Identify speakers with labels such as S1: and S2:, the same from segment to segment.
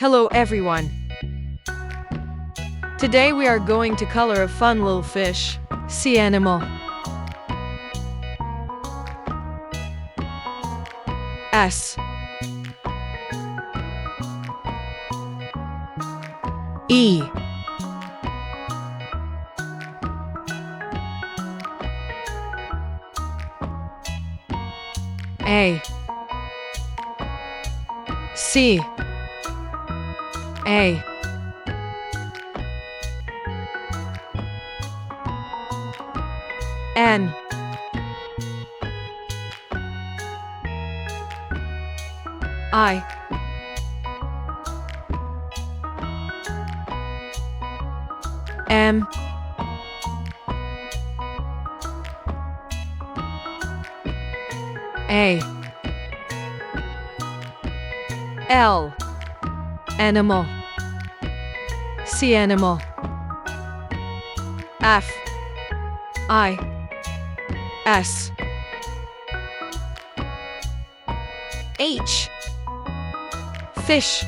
S1: Hello everyone. Today we are going to color a fun little fish, sea animal. S E A C A N I M A L Animal Sea animal F I S H Fish.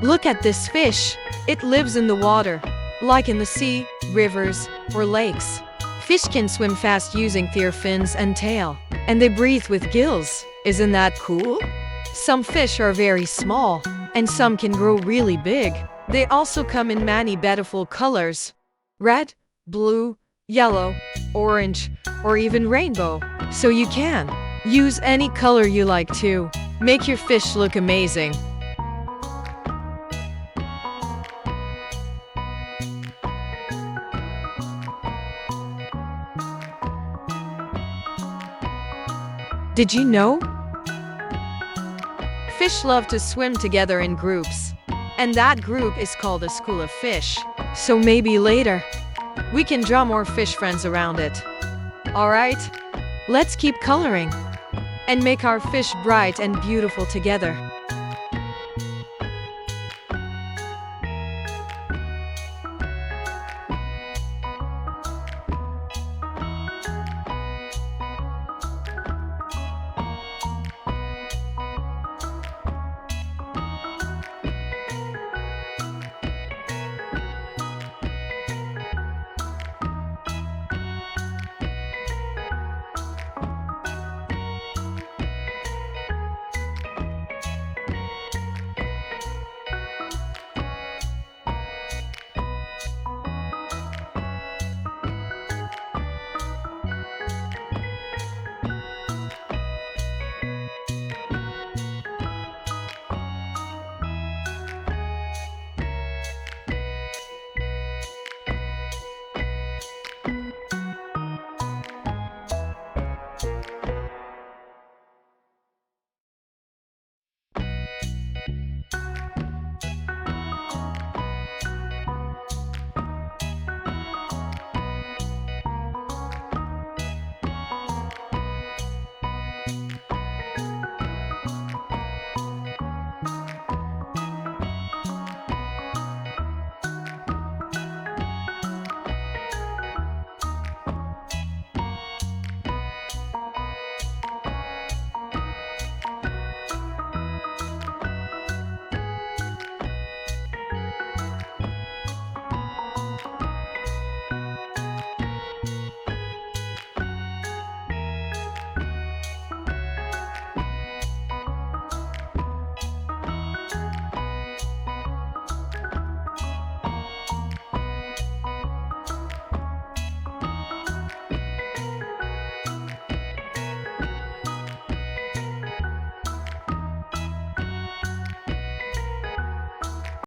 S1: Look at this fish. It lives in the water, like in the sea, rivers, or lakes. Fish can swim fast using their fins and tail, and they breathe with gills. Isn't that cool? Some fish are very small, and some can grow really big. They also come in many beautiful colors: red, blue, yellow, orange, or even rainbow. So you can use any color you like to make your fish look amazing. Did you know? Fish love to swim together in groups, and that group is called a school of fish. So maybe later, we can draw more fish friends around it. Alright, let's keep coloring and make our fish bright and beautiful together.